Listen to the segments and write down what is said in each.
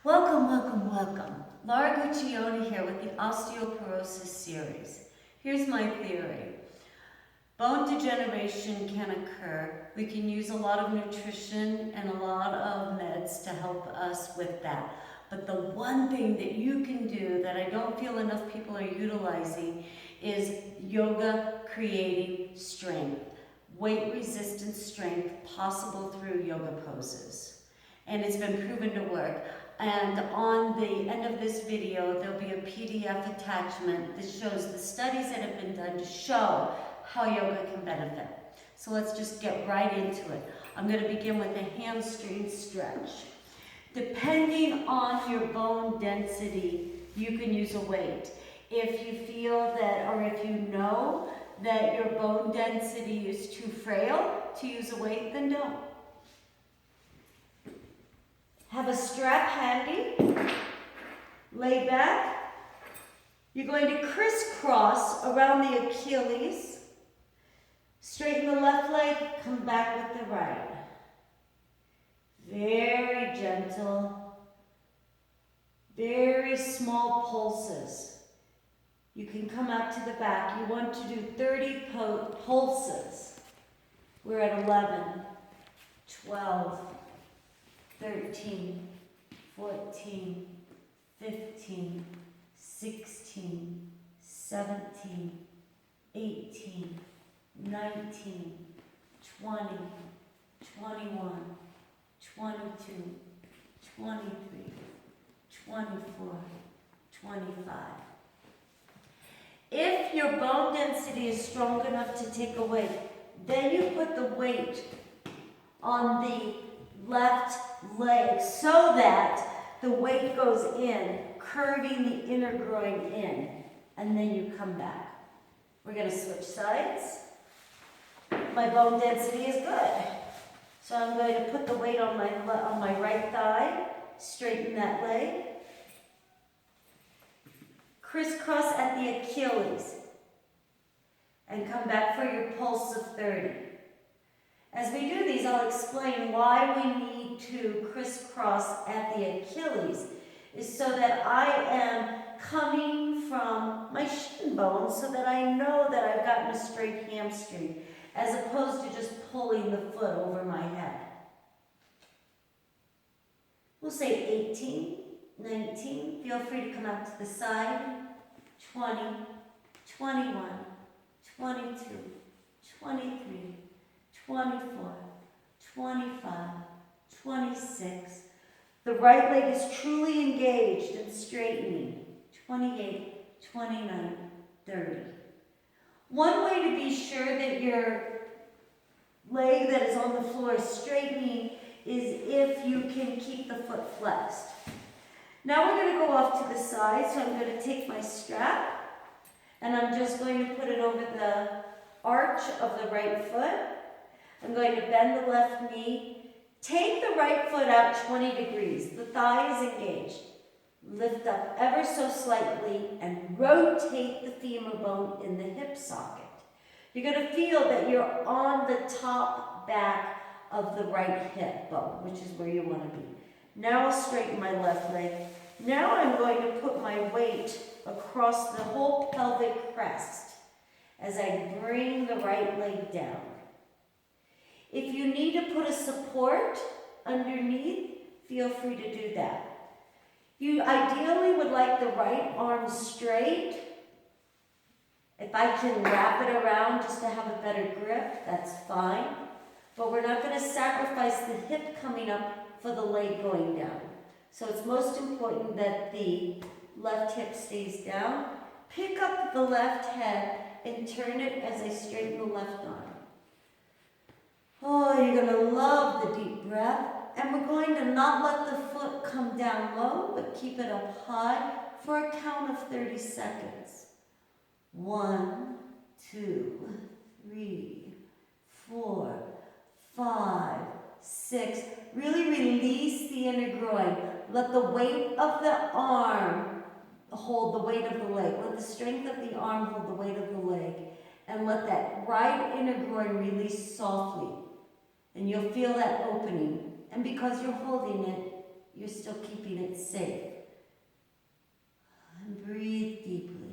Welcome, welcome, welcome. Laura Guccione here with the Osteoporosis series. Here's my theory. Bone degeneration can occur. We can use a lot of nutrition and a lot of meds to help us with that. But the one thing that you can do that I don't feel enough people are utilizing is yoga creating strength. Weight resistant strength possible through yoga poses. And it's been proven to work. And on the end of this video, there'll be a PDF attachment that shows the studies that have been done to show how yoga can benefit. So let's just get right into it. I'm going to begin with a hamstring stretch. Depending on your bone density, you can use a weight. If you feel that, or if you know that your bone density is too frail to use a weight, then don't. Have a strap handy, lay back. You're going to crisscross around the Achilles, straighten the left leg, come back with the right. Very gentle, very small pulses. You can come out to the back. You want to do 30 pulses. We're at 11, 12, 13, 14, 15, 16, 17, 18, 19, 20, 21, 22, 23, 24, 25. If your bone density is strong enough to take a weight, then you put the weight on the left leg so that the weight goes in, curving the inner groin in, and then you come back. We're going to switch sides. My bone density is good. So I'm going to put the weight on my right thigh, straighten that leg. Crisscross at the Achilles, and come back for your pulse of 30. As we do these, I'll explain why we need to crisscross at the Achilles, is so that I am coming from my shin bone so that I know that I've gotten a straight hamstring, as opposed to just pulling the foot over my head. We'll say 18, 19, feel free to come out to the side, 20, 21, 22, 23, 24, 25, 26. The right leg is truly engaged and straightening. 28, 29, 30. One way to be sure that your leg that is on the floor is straightening is if you can keep the foot flexed. Now we're going to go off to the side, so I'm going to take my strap and I'm just going to put it over the arch of the right foot. I'm going to bend the left knee. Take the right foot out 20 degrees. The thigh is engaged. Lift up ever so slightly and rotate the femur bone in the hip socket. You're going to feel that you're on the top back of the right hip bone, which is where you want to be. Now I'll straighten my left leg. Now I'm going to put my weight across the whole pelvic crest as I bring the right leg down. If you need to put a support underneath, feel free to do that. You ideally would like the right arm straight. If I can wrap it around just to have a better grip, that's fine. But we're not going to sacrifice the hip coming up for the leg going down. So it's most important that the left hip stays down. Pick up the left head and turn it as I straighten the left arm. Oh, you're going to love the deep breath. And we're going to not let the foot come down low, but keep it up high for a count of 30 seconds. 1, 2, 3, 4, 5, 6. Really release the inner groin. Let the weight of the arm hold the weight of the leg. Let the strength of the arm hold the weight of the leg. And let that right inner groin release softly. And you'll feel that opening. And because you're holding it, you're still keeping it safe. And breathe deeply.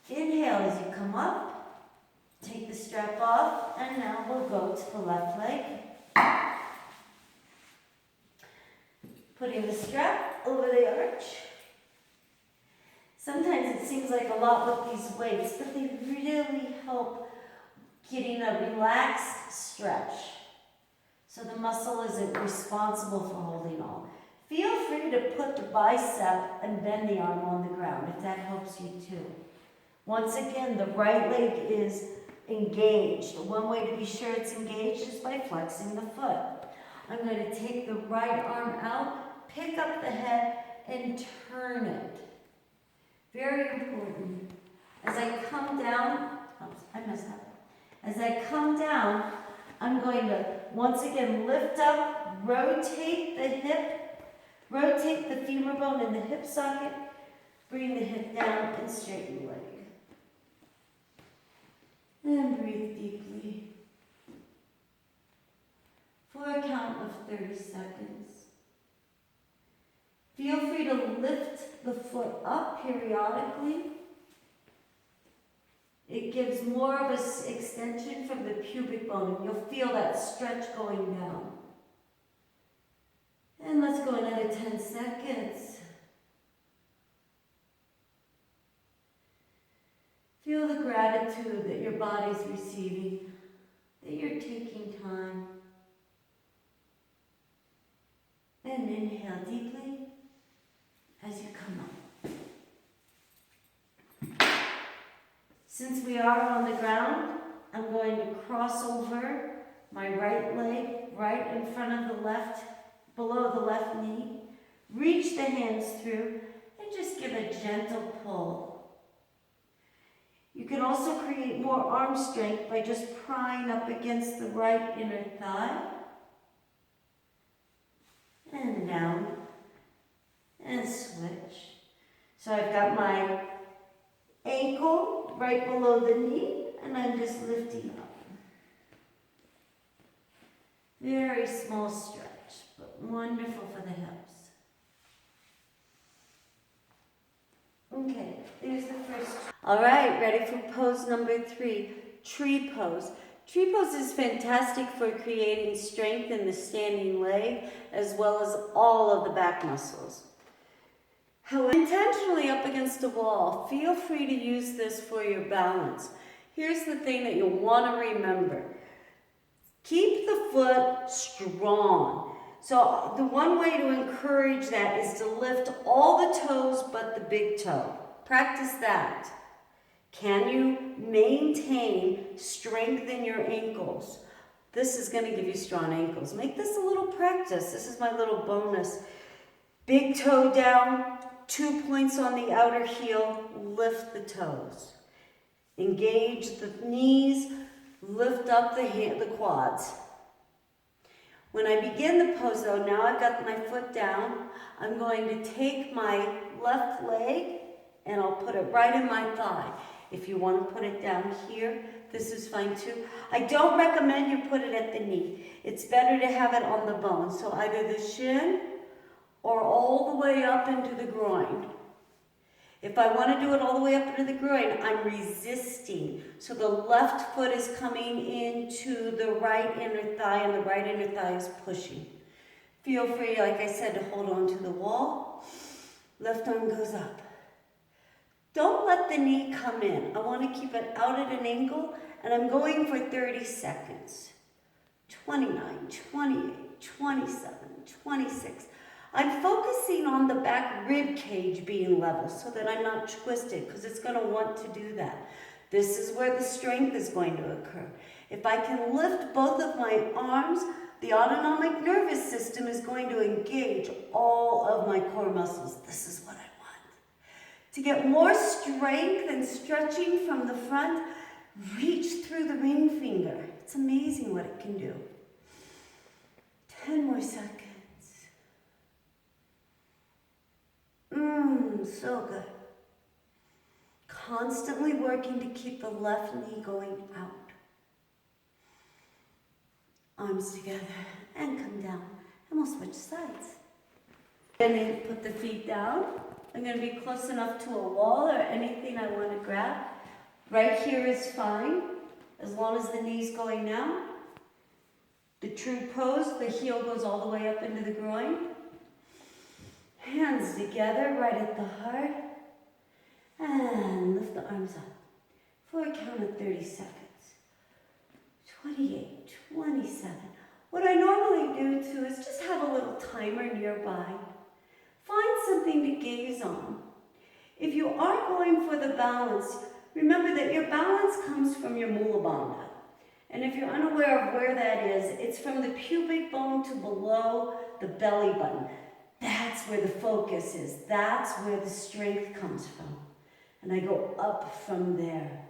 Inhale as you come up. Take the strap off, and now we'll go to the left leg. Putting the strap over the arch. Sometimes it seems like a lot with these weights, but they really help getting a relaxed stretch, so the muscle isn't responsible for holding on. Feel free to put the bicep and bend the arm on the ground if that helps you too. Once again, the right leg is engaged. One way to be sure it's engaged is by flexing the foot. I'm going to take the right arm out, pick up the head, and turn it. Very important. As I come down, oops, I messed up. As I come down, I'm going to once again lift up, rotate the hip, rotate the femur bone in the hip socket, bring the hip down and straighten the leg. And breathe deeply for a count of 30 seconds. Feel free to lift the foot up periodically. It gives more of an extension from the pubic bone, and you'll feel that stretch going down. And let's go another 10 seconds. Feel the gratitude that your body's receiving, that you're taking time. And inhale deeply as you come up. Since we are on the ground, I'm going to cross over my right leg right in front of the left, below the left knee. Reach the hands through and just give a gentle pull. You can also create more arm strength by just prying up against the right inner thigh. And down. And switch. So I've got my ankle right below the knee, and I'm just lifting up. Very small stretch, but wonderful for the hips. Okay, there's the first. All right, ready for pose number 3, tree pose. Tree pose is fantastic for creating strength in the standing leg as well as all of the back muscles. However, intentionally up against a wall, feel free to use this for your balance. Here's the thing that you'll want to remember. Keep the foot strong. So the one way to encourage that is to lift all the toes but the big toe. Practice that. Can you maintain strength in your ankles? This is going to give you strong ankles. Make this a little practice. This is my little bonus. Big toe down, 2 points on the outer heel, lift the toes. Engage the knees, lift up the quads. When I begin the pose though, now I've got my foot down, I'm going to take my left leg and I'll put it right in my thigh. If you want to put it down here, this is fine too. I don't recommend you put it at the knee. It's better to have it on the bone. So either the shin or all the way up into the groin. If I want to do it all the way up into the groin, I'm resisting. So the left foot is coming into the right inner thigh and the right inner thigh is pushing. Feel free, like I said, to hold on to the wall. Left arm goes up. Don't let the knee come in. I want to keep it out at an angle, and I'm going for 30 seconds. 29, 28, 27, 26. I'm focusing on the back rib cage being level so that I'm not twisted, because it's going to want to do that. This is where the strength is going to occur. If I can lift both of my arms, the autonomic nervous system is going to engage all of my core muscles. This is what I want. To get more strength and stretching from the front, reach through the ring finger. It's amazing what it can do. 10 more seconds. So good. Constantly working to keep the left knee going out. Arms together and and come down. And we'll switch sides. I'm going to put the feet down. I'm going to be close enough to a wall or anything I want to grab. Right here is fine, as long as the knee's going down. The true pose, the heel goes all the way up into the groin. Hands together right at the heart. And lift the arms up for a count of 30 seconds. 28, 27. What I normally do too is just have a little timer nearby. Find something to gaze on. If you are going for the balance, remember that your balance comes from your mula bandha. And if you're unaware of where that is, it's from the pubic bone to below the belly button. That's where the focus is. That's where the strength comes from. And I go up from there.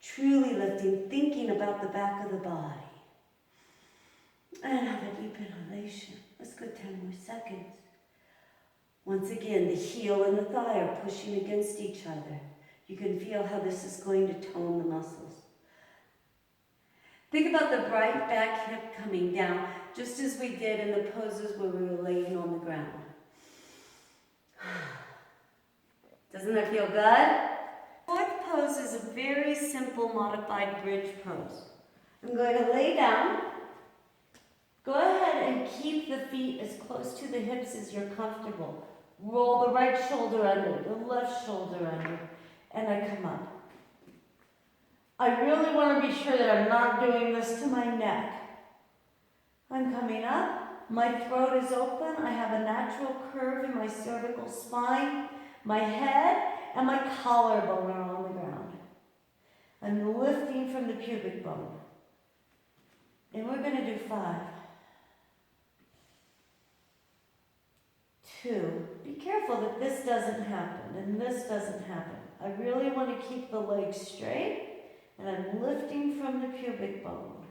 Truly lifting, thinking about the back of the body. And have a deep inhalation. Let's go 10 more seconds. Once again, the heel and the thigh are pushing against each other. You can feel how this is going to tone the muscles. Think about the right back hip coming down, just as we did in the poses where we were laying on the ground. Doesn't that feel good? Fourth pose is a very simple modified bridge pose. I'm going to lay down. Go ahead and keep the feet as close to the hips as you're comfortable. Roll the right shoulder under, the left shoulder under, and I come up. I really want to be sure that I'm not doing this to my neck. I'm coming up, my throat is open, I have a natural curve in my cervical spine, my head and my collarbone are on the ground. I'm lifting from the pubic bone. And we're going to do 5. 2. Be careful that this doesn't happen and this doesn't happen. I really want to keep the legs straight and I'm lifting from the pubic bone.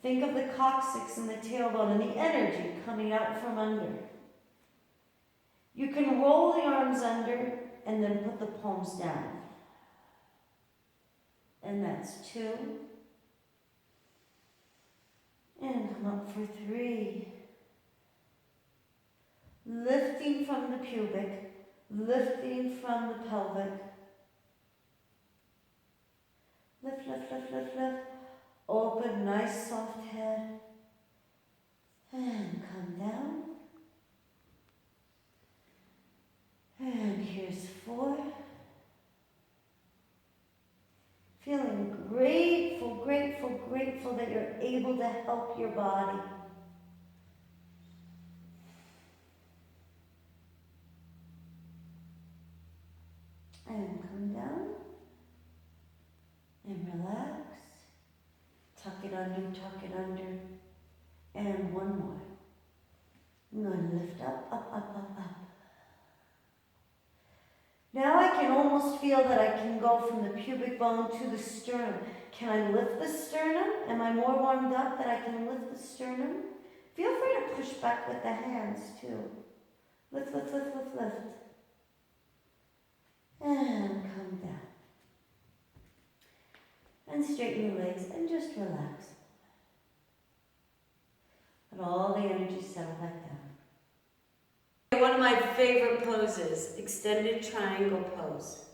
Think of the coccyx and the tailbone and the energy coming out from under. You can roll the arms under and then put the palms down. And that's 2. And come up for 3. Lifting from the pubic, lifting from the pelvic. Lift, lift, lift, lift, lift. Open, nice soft head. And come down. And here's 4. Feeling grateful, grateful, grateful that you're able to help your body. And come down. And relax. Tuck it under. And one more. I'm going to lift up, up, up, up, up. Now I can almost feel that I can go from the pubic bone to the sternum. Can I lift the sternum? Am I more warmed up that I can lift the sternum? Feel free to push back with the hands too. Lift, lift, lift, lift, lift. And come down. And straighten your legs and just relax. Let all the energy settle back down. One of my favorite poses, extended triangle pose.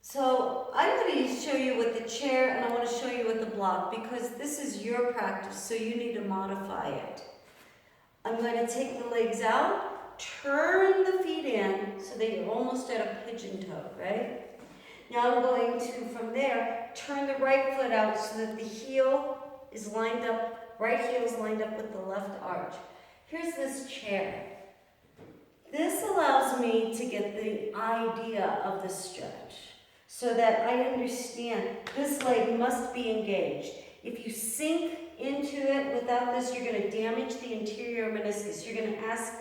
So I'm going to show you with the chair and I want to show you with the block because this is your practice, so you need to modify it. I'm going to take the legs out, turn the feet in so that you're almost at a pigeon toe, right? Now I'm going to, from there, turn the right foot out so that the heel is lined up, right heel is lined up with the left arch. Here's this chair. This allows me to get the idea of the stretch so that I understand this leg must be engaged. If you sink into it without this, you're going to damage the anterior meniscus. You're going to ask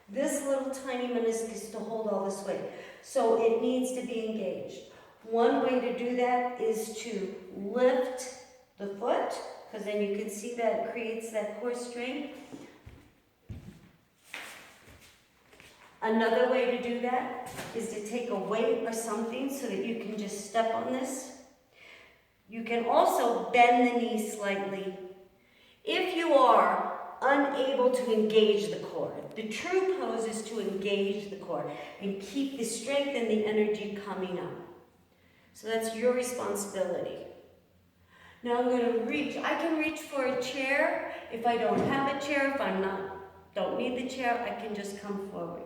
this little tiny meniscus to hold all this weight. So it needs to be engaged. One way to do that is to lift the foot, because then you can see that it creates that core strength. Another way to do that is to take a weight or something so that you can just step on this. You can also bend the knee slightly. If you are unable to engage the core, the true pose is to engage the core and keep the strength and the energy coming up. So that's your responsibility. Now I'm going to reach. I can reach for a chair. If I don't have a chair, if I'm don't need the chair, I can just come forward.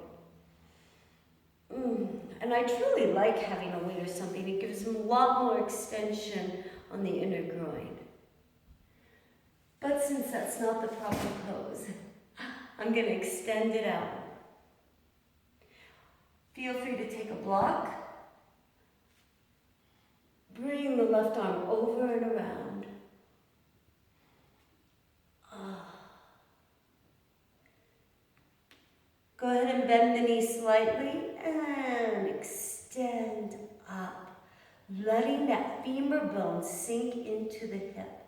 And I truly like having a weight or something. It gives them a lot more extension on the inner groin. But since that's not the proper pose, I'm going to extend it out. Feel free to take a block. Bring the left arm over and around. Go ahead and bend the knee slightly and extend up, letting that femur bone sink into the hip.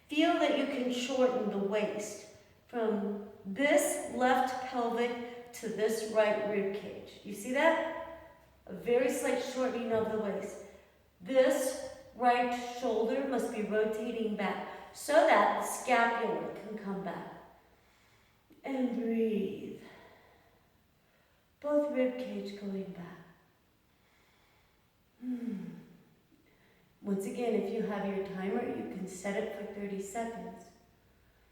Feel that you can shorten the waist from this left pelvic to this right rib cage. You see that? A very slight shortening of the waist. This right shoulder must be rotating back so that the scapula can come back. And breathe. Both rib cage going back. Once again, if you have your timer, you can set it for 30 seconds.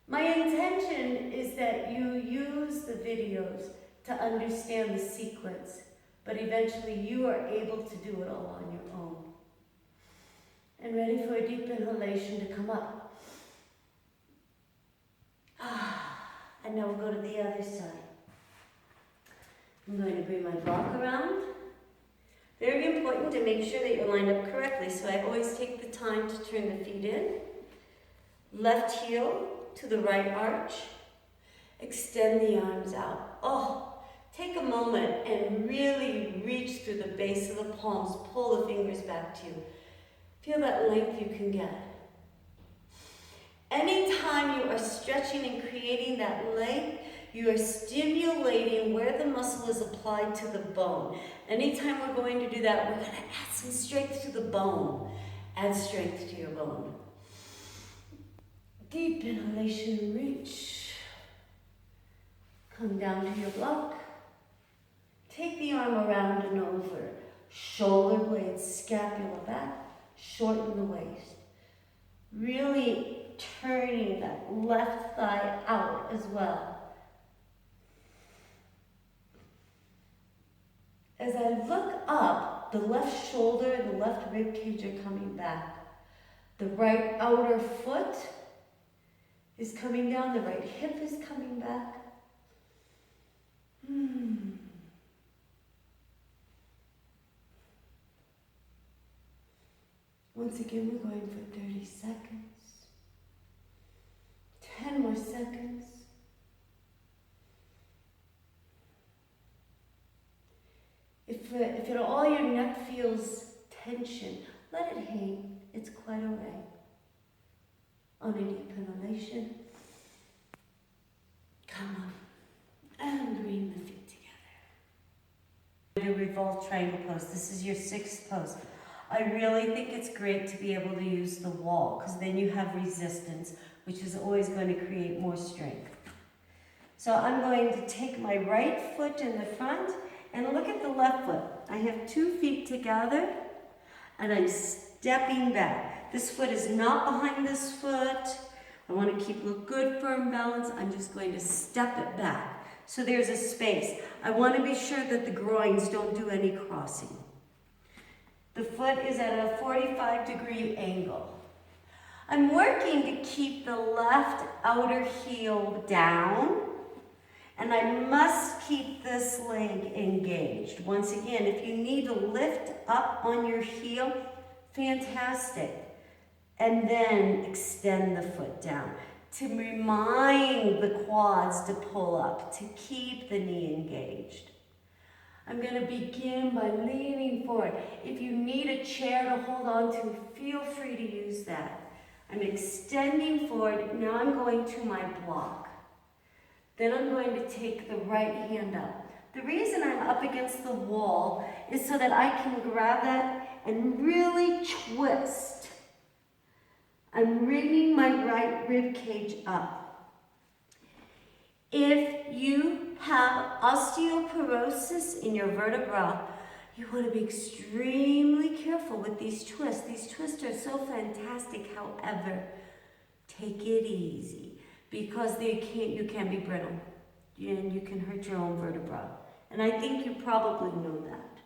My intention is that you use the videos to understand the sequence, but eventually you are able to do it all on your own. And ready for a deep inhalation to come up. And now we'll go to the other side. I'm going to bring my block around. Very important to make sure that you're lined up correctly, so I always take the time to turn the feet in. Left heel to the right arch. Extend the arms out. Take a moment and really reach through the base of the palms. Pull the fingers back to you. Feel that length you can get. Anytime you are stretching and creating that length, you are stimulating where the muscle is applied to the bone. Anytime we're going to do that, we're going to add some strength to the bone. Add strength to your bone. Deep inhalation, reach. Come down to your block. Take the arm around and over. Shoulder blades, scapula back. Shorten the waist. Really turning that left thigh out as well. As I look up, the left shoulder and the left rib cage are coming back. The right outer foot is coming down. The right hip is coming back. Once again, we're going for 30 seconds. 10 more seconds. If at all your neck feels tension, let it hang. It's quite all right. On a deep inhalation, come on, and bring the feet together. The revolved triangle pose. This is your 6th pose. I really think it's great to be able to use the wall, because then you have resistance, which is always going to create more strength. So I'm going to take my right foot in the front and look at the left foot. I have 2 feet together and I'm stepping back. This foot is not behind this foot. I want to keep a good firm balance. I'm just going to step it back. So there's a space. I want to be sure that the groins don't do any crossing. The foot is at a 45-degree angle. I'm working to keep the left outer heel down, and I must keep this leg engaged. Once again, if you need to lift up on your heel, fantastic. And then extend the foot down to remind the quads to pull up, to keep the knee engaged. I'm going to begin by leaning forward. If you need a chair to hold on to, feel free to use that. I'm extending forward. Now I'm going to my block. Then I'm going to take the right hand up. The reason I'm up against the wall is so that I can grab that and really twist. I'm bringing my right rib cage up. If you have osteoporosis in your vertebra, you want to be extremely careful with these twists. These twists are so fantastic. However, take it easy because you can be brittle and you can hurt your own vertebra. And I think you probably know that.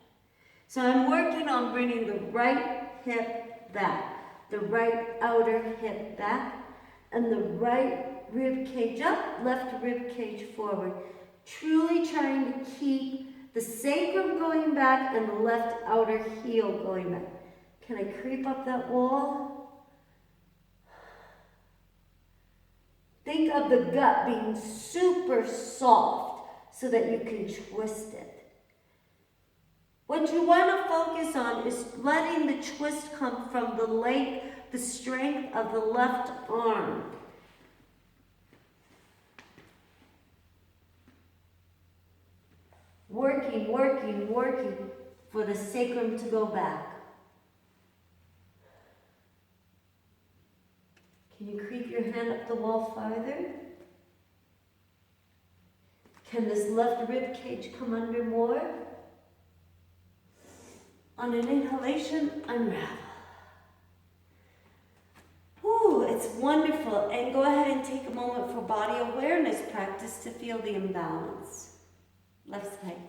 So I'm working on bringing the right hip back, the right outer hip back, and the right rib cage up, left rib cage forward. Truly trying to keep the sacrum going back and the left outer heel going back. Can I creep up that wall? Think of the gut being super soft so that you can twist it. What you want to focus on is letting the twist come from the strength of the left arm. Working, working, working for the sacrum to go back. Can you creep your hand up the wall farther? Can this left rib cage come under more? On an inhalation, unravel. Ooh, it's wonderful. And go ahead and take a moment for body awareness practice to feel the imbalance. Left side.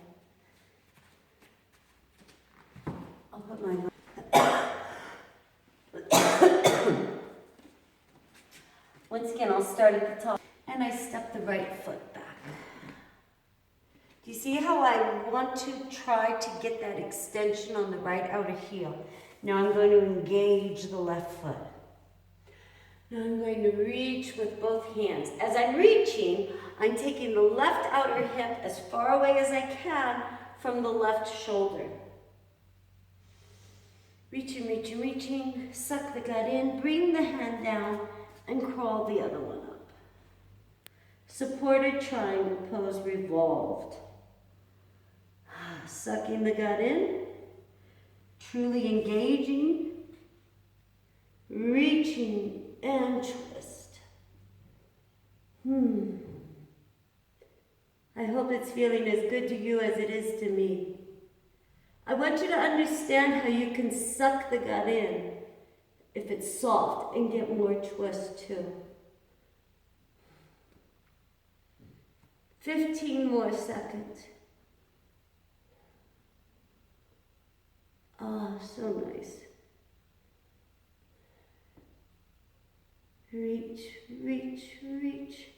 I'll put my Once again, I'll start at the top. And I step the right foot back. Do you see how I want to try to get that extension on the right outer heel? Now I'm going to engage the left foot. Now I'm going to reach with both hands. As I'm reaching, I'm taking the left outer hip as far away as I can from the left shoulder. Reaching, reaching, reaching. Suck the gut in. Bring the hand down and crawl the other one up. Supported triangle pose, revolved. Sucking the gut in. Truly engaging. Reaching and twist. I hope it's feeling as good to you as it is to me. I want you to understand how you can suck the gut in if it's soft and get more twist too. 15 more seconds. Ah, so nice. Reach, reach, reach.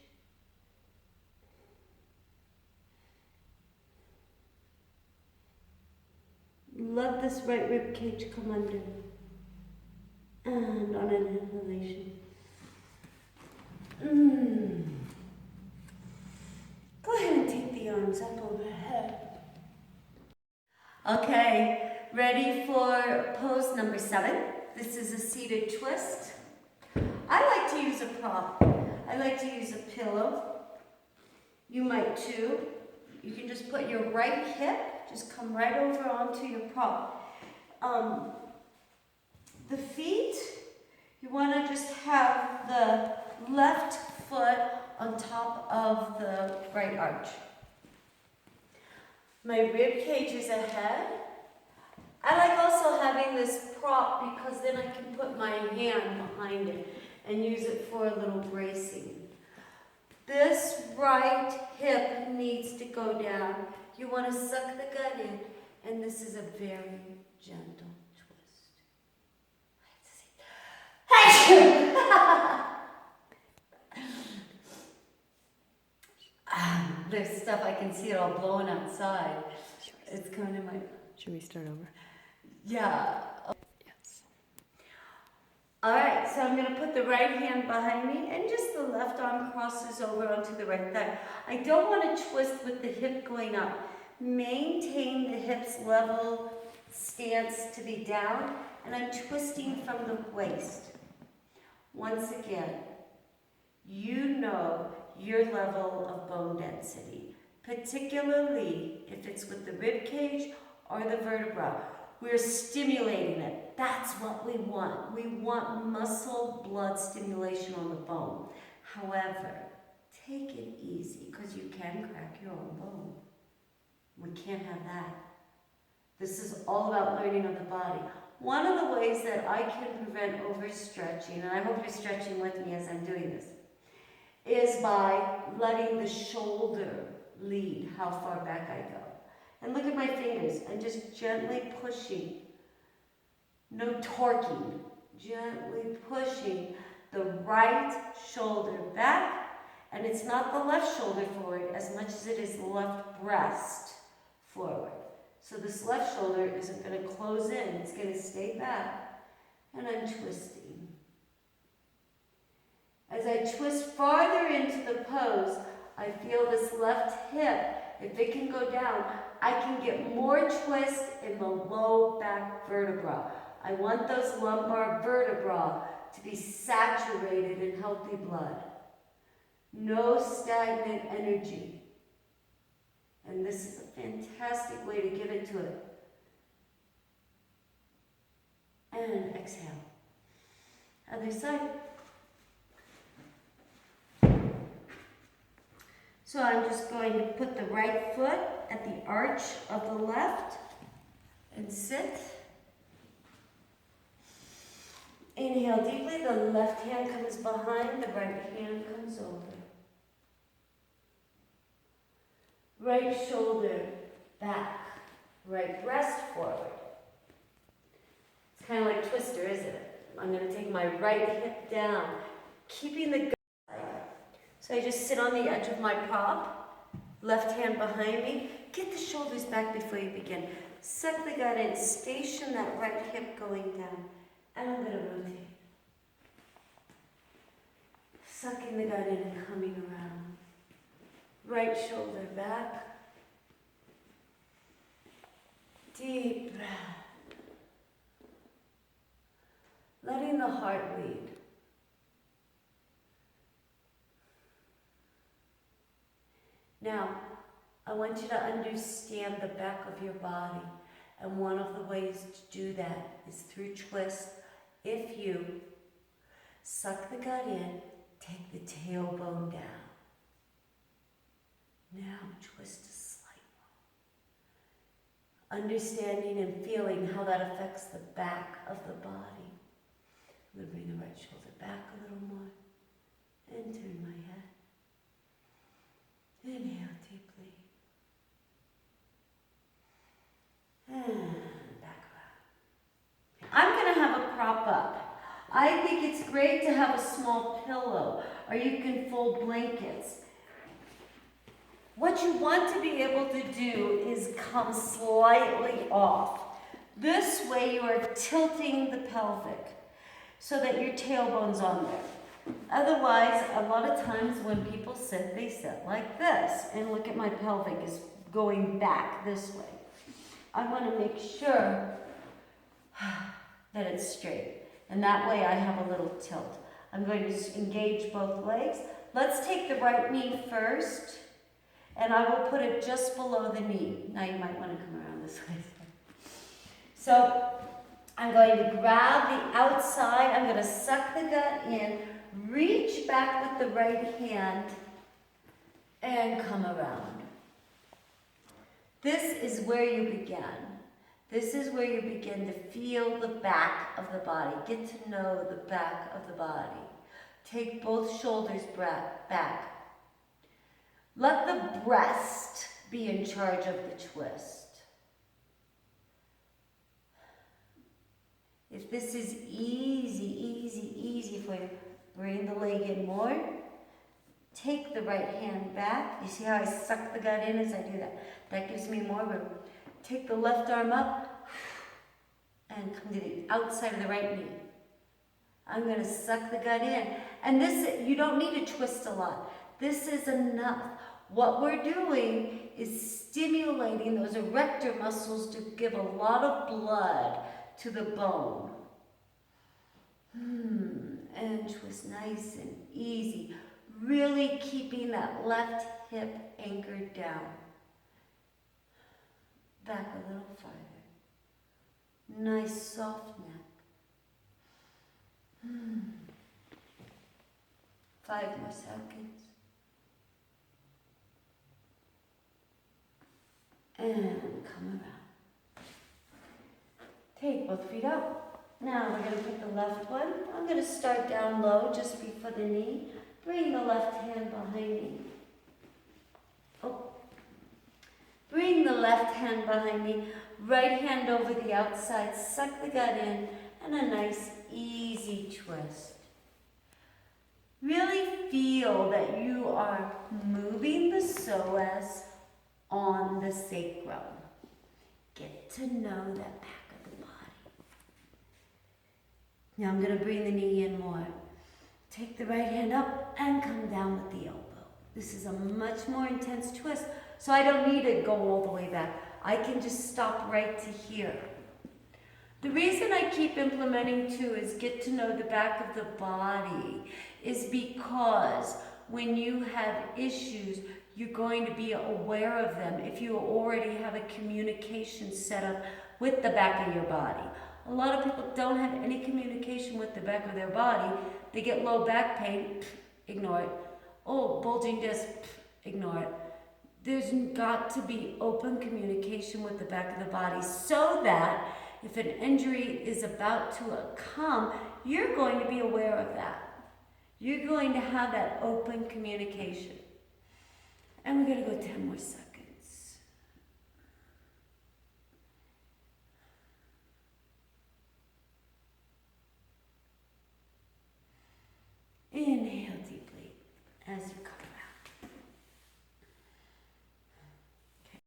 Let this right rib cage come under. And on an inhalation. Go ahead and take the arms up overhead. Okay, ready for pose number 7. This is a seated twist. I like to use a prop. I like to use a pillow. You might too. You can just put your right hip, just come right over onto your prop. The feet, you want to just have the left foot on top of the right arch. My rib cage is ahead. I like also having this prop because then I can put my hand behind it and use it for a little bracing. This right hip needs to go down. You want to suck the gut in, and this is a very gentle twist. There's stuff, I can see it all blowing outside. It's coming in my... Should we start over? Yeah. Yes. All right, so I'm going to put the right hand behind me and just the left arm crosses over onto the right thigh. I don't want to twist with the hip going up. Maintain the hips level stance to be down, and I'm twisting from the waist. Once again, you know your level of bone density, particularly if it's with the rib cage or the vertebra. We're stimulating it. That's what we want. We want muscle blood stimulation on the bone. However, take it easy, because you can crack your own bone. We can't have that. This is all about learning of the body. One of the ways that I can prevent overstretching, and I hope you're stretching with me as I'm doing this, is by letting the shoulder lead how far back I go. And look at my fingers. I'm just gently pushing. No torquing. Gently pushing the right shoulder back. And it's not the left shoulder forward as much as it is the left breast forward. So this left shoulder isn't going to close in. It's going to stay back. And I'm twisting. As I twist farther into the pose, I feel this left hip. If it can go down, I can get more twist in the low back vertebra. I want those lumbar vertebrae to be saturated in healthy blood. No stagnant energy. And this is a fantastic way to give it to it. And exhale. Other side. So I'm just going to put the right foot at the arch of the left and sit. Inhale deeply, the left hand comes behind, the right hand comes over. Right shoulder back, right breast forward. It's kind of like twister, isn't it? I'm going to take my right hip down, keeping the gut. So I just sit on the edge of my prop, left hand behind me. Get the shoulders back before you begin. Suck the gut in, station that right hip going down. And I'm going to rotate. Sucking the gut in and coming around. Right shoulder back. Deep breath. Letting the heart lead. Now, I want you to understand the back of your body. And one of the ways to do that is through twist. If you suck the gut in, take the tailbone down. Now twist a slight one. Understanding and feeling how that affects the back of the body. I'm going to bring the right shoulder back a little more and turn my head. Inhale deeply. And back around. I'm going to have a prop up. I think it's great to have a small pillow, or you can fold blankets. What you want to be able to do is come slightly off. This way you are tilting the pelvic so that your tailbone's on there. Otherwise, a lot of times when people sit, they sit like this. And look at my pelvic is going back this way. I want to make sure that it's straight. And that way I have a little tilt. I'm going to engage both legs. Let's take the right knee first. And I will put it just below the knee. Now you might want to come around this way. So I'm going to grab the outside. I'm going to suck the gut in. Reach back with the right hand and come around. This is where you begin. This is where you begin to feel the back of the body. Get to know the back of the body. Take both shoulders back. Let the breast be in charge of the twist. If this is easy for you, bring the leg in more. Take the right hand back. You see how I suck the gut in as I do that? That gives me more room. Take the left arm up and come to the outside of the right knee. I'm going to suck the gut in. And this, you don't need to twist a lot. This is enough. What we're doing is stimulating those erector muscles to give a lot of blood to the bone. And twist nice and easy. Really keeping that left hip anchored down. Back a little farther. Nice soft neck. 5 more seconds. and come around. Take both feet up. Now we're going to put the left one. I'm going to start down low just before the knee. Bring the left hand behind me. Oh. Bring the left hand behind me. Right hand over the outside. Suck the gut in and a nice easy twist. Really feel that you are moving the psoas on the sacrum. Get to know that back of the body. Now I'm going to bring the knee in more. Take the right hand up and come down with the elbow. This is a much more intense twist, so I don't need to go all the way back. I can just stop right to here. The reason I keep implementing too is get to know the back of the body is because when you have issues, you're going to be aware of them if you already have a communication set up with the back of your body. A lot of people don't have any communication with the back of their body. They get low back pain, ignore it. Oh, bulging disc, ignore it. There's got to be open communication with the back of the body so that if an injury is about to come, you're going to be aware of that. You're going to have that open communication. And we're going to go 10 more seconds. Inhale deeply as you come out. Okay.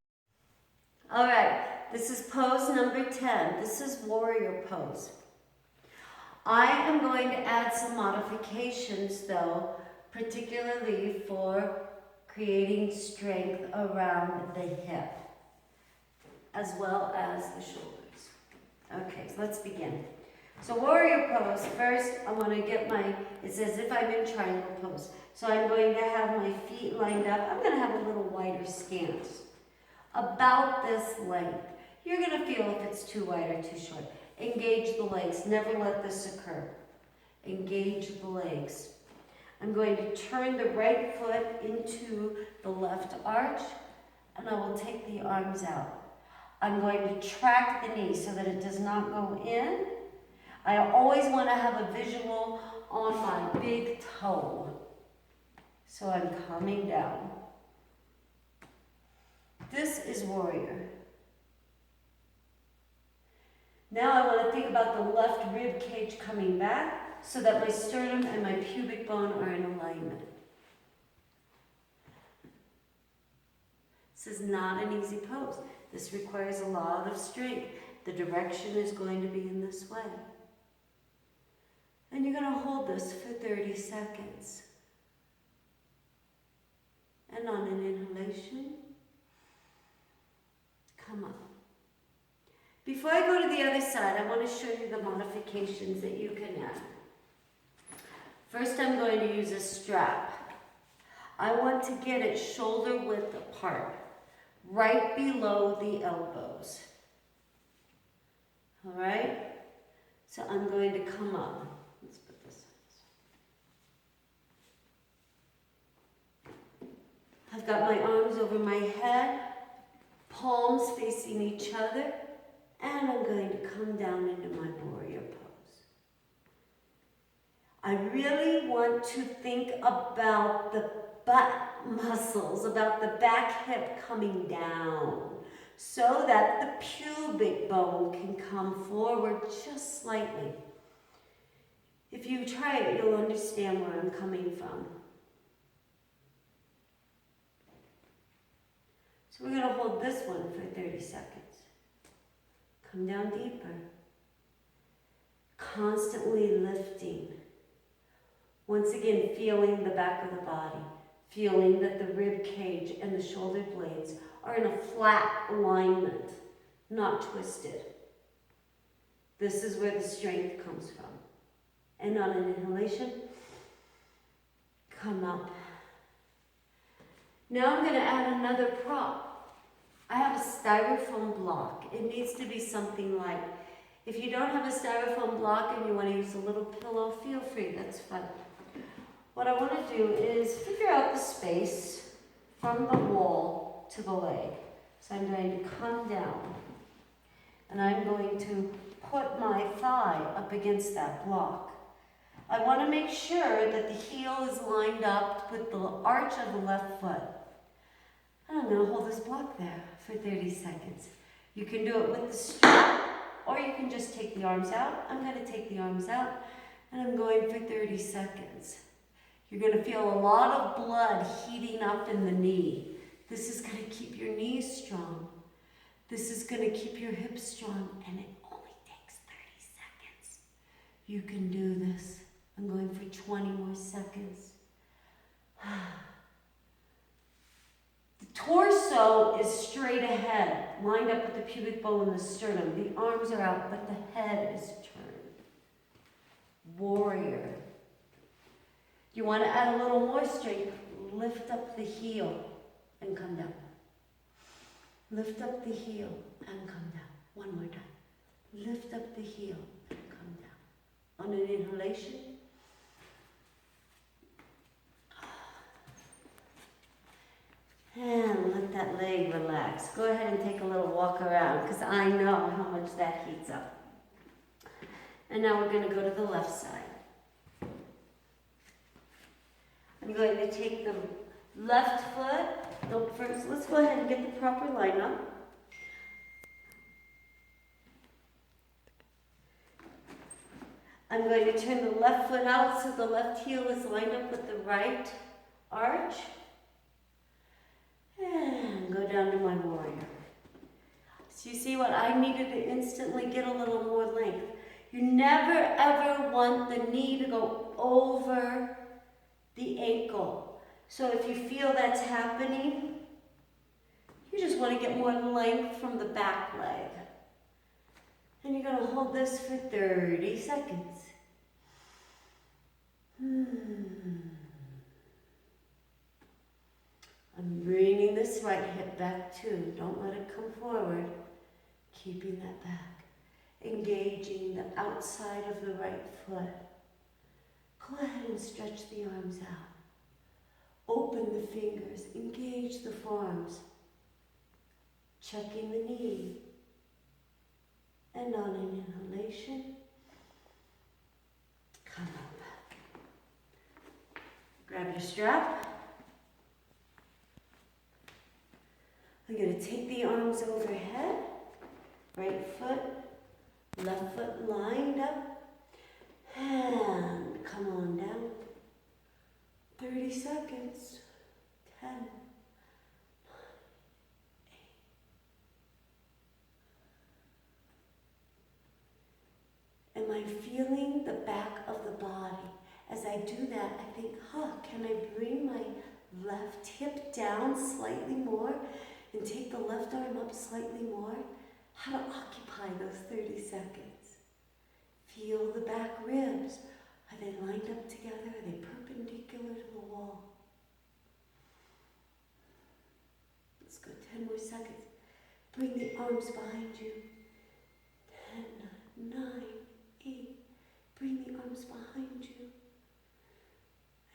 All right. This is pose number 10. This is warrior pose. I am going to add some modifications though, particularly for creating strength around the hip, as well as the shoulders. Okay, so let's begin. So warrior pose, first I want to get it's as if I'm in triangle pose. So I'm going to have my feet lined up. I'm going to have a little wider stance, about this length. You're going to feel if it's too wide or too short. Engage the legs. Never let this occur. Engage the legs. I'm going to turn the right foot into the left arch, and I will take the arms out. I'm going to track the knee so that it does not go in. I always want to have a visual on my big toe. So I'm coming down. This is warrior. Now I want to think about the left rib cage coming back so that my sternum and my pubic bone are in alignment. This is not an easy pose. This requires a lot of strength. The direction is going to be in this way. And you're going to hold this for 30 seconds. And on an inhalation, come up. Before I go to the other side, I want to show you the modifications that you can add. First, I'm going to use a strap. I want to get it shoulder width apart, right below the elbows. All right? So I'm going to come up. Let's put this on. I've got my arms over my head, palms facing each other. And I'm going to come down into my warrior pose. I really want to think about the butt muscles, about the back hip coming down, so that the pubic bone can come forward just slightly. If you try it, you'll understand where I'm coming from. So we're going to hold this one for 30 seconds. Come down deeper. Constantly lifting. Once again, feeling the back of the body. Feeling that the rib cage and the shoulder blades are in a flat alignment, not twisted. This is where the strength comes from. And on an inhalation, come up. Now I'm going to add another prop. I have a styrofoam block. It needs to be something light. If you don't have a styrofoam block and you want to use a little pillow, feel free, that's fine. What I want to do is figure out the space from the wall to the leg. So I'm going to come down and I'm going to put my thigh up against that block. I want to make sure that the heel is lined up with the arch of the left foot. And I'm going to hold this block there for 30 seconds. You can do it with the strap, or you can just take the arms out. I'm going to take the arms out, and I'm going for 30 seconds. You're going to feel a lot of blood heating up in the knee. This is going to keep your knees strong. This is going to keep your hips strong, and it only takes 30 seconds. You can do this. I'm going for 20 more seconds. The torso is straight ahead, lined up with the pubic bone and the sternum. The arms are out, but the head is turned. Warrior. You want to add a little more strength, lift up the heel and come down. Lift up the heel and come down. One more time. Lift up the heel and come down. On an inhalation. And let that leg relax. Go ahead and take a little walk around because I know how much that heats up. And now we're going to go to the left side. I'm going to take the left foot. No, first, let's go ahead and get the proper line up. I'm going to turn the left foot out so the left heel is lined up with the right arch. And go down to my warrior. So you see what I needed to instantly get a little more length. You never ever want the knee to go over the ankle. So if you feel that's happening, you just want to get more length from the back leg. And you're going to hold this for 30 seconds. I'm bringing this right hip back too. Don't let it come forward. Keeping that back. Engaging the outside of the right foot. Go ahead and stretch the arms out. Open the fingers. Engage the forearms. Checking the knee. And on an inhalation, come up. Grab your strap. I'm going to take the arms overhead, right foot, left foot lined up, and come on down. 30 seconds, 10, 9, 8. Am I feeling the back of the body? As I do that, I think, can I bring my left hip down slightly more? And take the left arm up slightly more. How to occupy those 30 seconds. Feel the back ribs. Are they lined up together? Are they perpendicular to the wall? Let's go 10 more seconds. Bring the arms behind you. 10, 9, 8. Bring the arms behind you.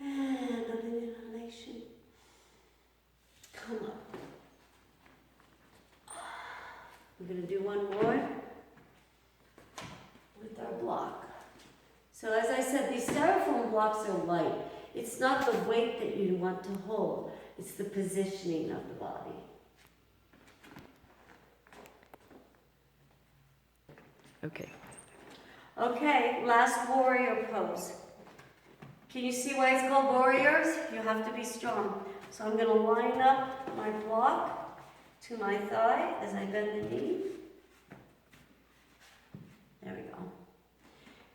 And on an inhalation, come up. We're going to do one more with our block. So as I said, these styrofoam blocks are light. It's not the weight that you want to hold. It's the positioning of the body. Okay. Okay, last warrior pose. Can you see why it's called warriors? You have to be strong. So I'm going to line up my block to my thigh as I bend the knee. There we go.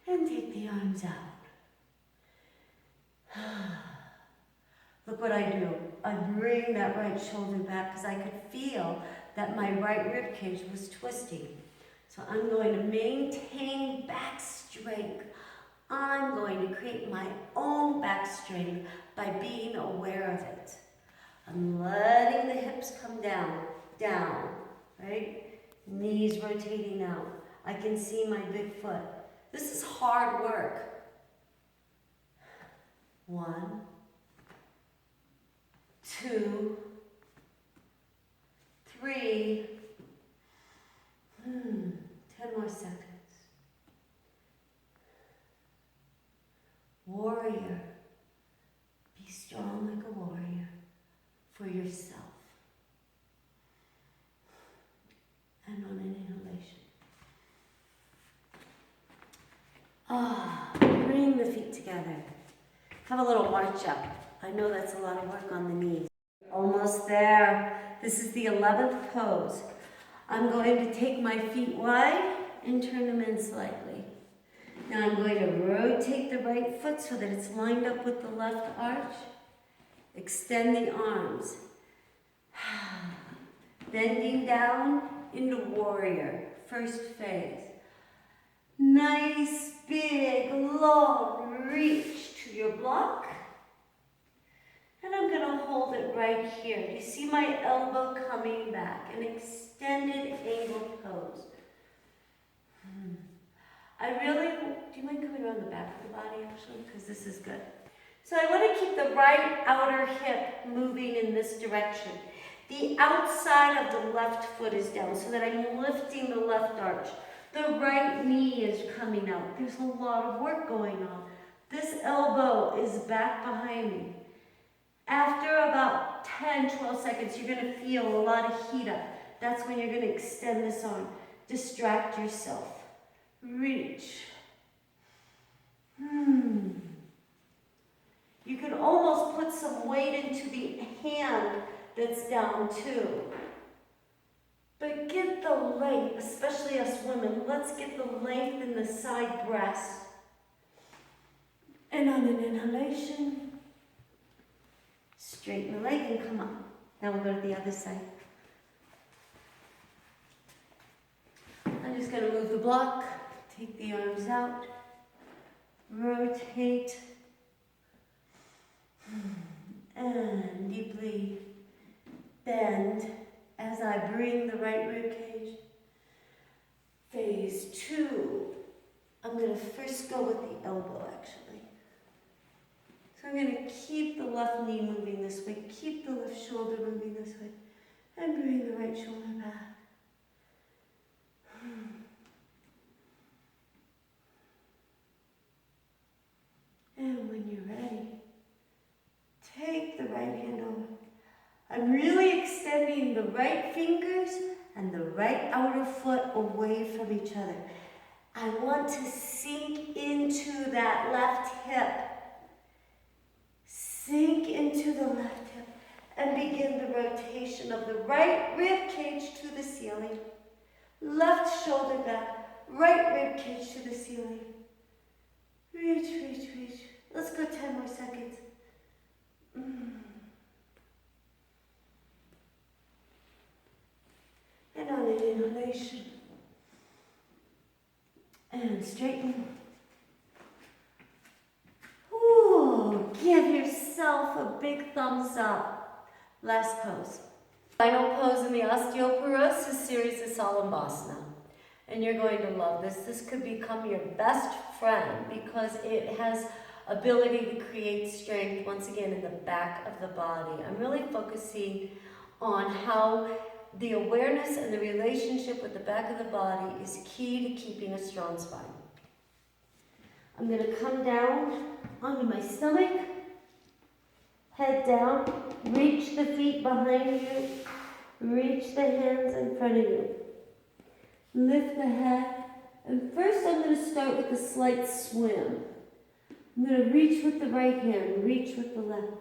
And take the arms out. Look what I do. I bring that right shoulder back because I could feel that my right rib cage was twisting. So I'm going to maintain back strength. I'm going to create my own back strength by being aware of it. I'm letting the hips come down, right? Knees rotating out. I can see my big foot. This is hard work. 1, 2, 3. 10 more seconds. Warrior. Be strong like a warrior for yourself. And on an inhalation. Bring the feet together. Have a little march up. I know that's a lot of work on the knees. Almost there. This is the 11th pose. I'm going to take my feet wide and turn them in slightly. Now I'm going to rotate the right foot so that it's lined up with the left arch. Extend the arms. Bending down into warrior, first phase. Nice, big, long reach to your block. And I'm going to hold it right here. You see my elbow coming back, an extended angle pose. Do you mind coming around the back of the body actually? Because this is good. So I want to keep the right outer hip moving in this direction. The outside of the left foot is down so that I'm lifting the left arch. The right knee is coming out. There's a lot of work going on. This elbow is back behind me. After about 10, 12 seconds, you're going to feel a lot of heat up. That's when you're going to extend this arm. Distract yourself. Reach. You can almost put some weight into the hand that's down too. But get the length, especially us women, let's get the length in the side breast. And on an inhalation, straighten the leg and come up. Now we'll go to the other side. I'm just going to move the block, take the arms out, rotate, and deeply bend as I bring the right rib cage. Phase 2. I'm going to first go with the elbow actually. So I'm going to keep the left knee moving this way, keep the left shoulder moving this way, and bring the right shoulder back. And when you're ready, take the right hand over. I'm really extending the right fingers and the right outer foot away from each other. I want to sink into that left hip. Sink into the left hip and begin the rotation of the right rib cage to the ceiling. Left shoulder back, right rib cage to the ceiling. Reach, reach, reach. Let's go 10 more seconds. And on an inhalation. And straighten. Ooh, give yourself a big thumbs up. Last pose. Final pose in the Osteoporosis series is Salambhasana. And you're going to love this. This could become your best friend because it has ability to create strength once again in the back of the body. I'm really focusing on how the awareness and the relationship with the back of the body is key to keeping a strong spine. I'm going to come down onto my stomach, head down, reach the feet behind you, reach the hands in front of you. Lift the head, and first I'm going to start with a slight swim. I'm going to reach with the right hand, reach with the left.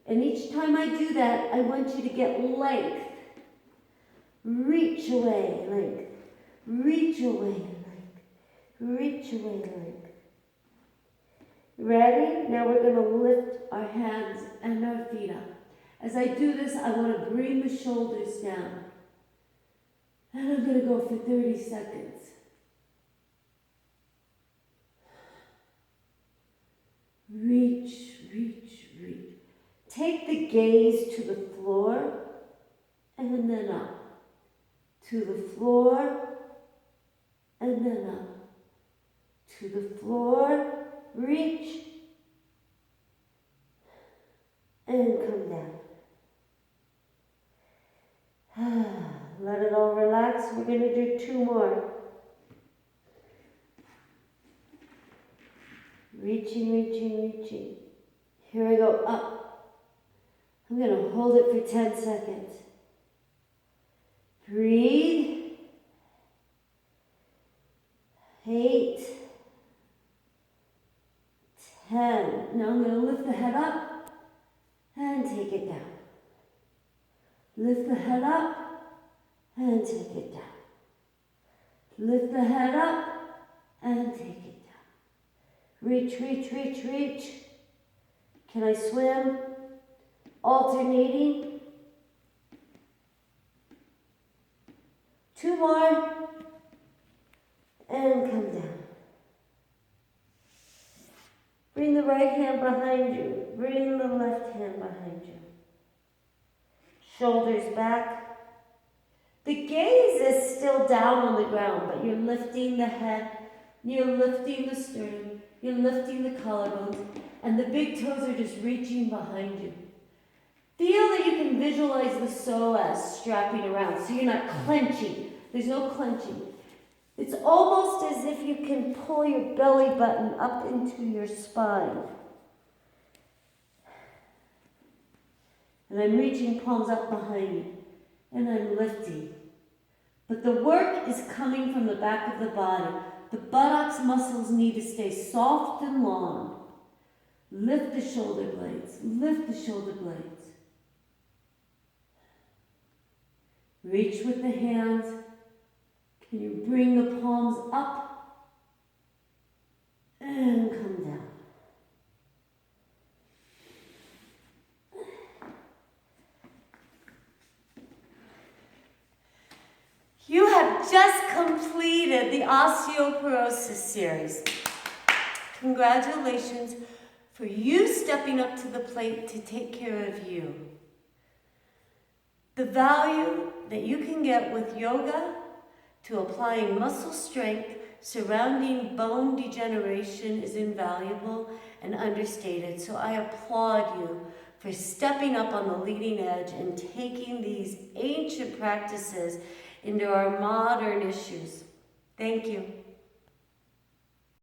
And each time I do that, I want you to get length. Reach away, length. Reach away, length. Reach away, length. Ready? Now we're going to lift our hands and our feet up. As I do this, I want to bring the shoulders down. And I'm going to go for 30 seconds. Reach, reach, reach. Take the gaze to the floor and then up. To the floor and then up. To the floor, reach and come down. Let it all relax. We're going to do 2 more. Reaching, reaching, reaching. Here we go, up. I'm going to hold it for 10 seconds. Breathe. 8. 10. Now I'm going to lift the head up and take it down. Lift the head up and take it down. Lift the head up and take it down. Reach, reach, reach, reach. Can I swim? Alternating. 2 more. And come down. Bring the right hand behind you. Bring the left hand behind you. Shoulders back. The gaze is still down on the ground, but you're lifting the head, you're lifting the sternum, you're lifting the collarbones, and the big toes are just reaching behind you. Feel that you can visualize the psoas strapping around, so you're not clenching. There's no clenching. It's almost as if you can pull your belly button up into your spine. And I'm reaching palms up behind me. And I'm lifting. But the work is coming from the back of the body. The buttocks muscles need to stay soft and long. Lift the shoulder blades. Lift the shoulder blades. Reach with the hands. Can you bring the palms up and come down? You have just completed the osteoporosis series. Congratulations for you stepping up to the plate to take care of you. The value that you can get with yoga to applying muscle strength surrounding bone degeneration is invaluable and understated. So I applaud you for stepping up on the leading edge and taking these ancient practices into our modern issues. Thank you.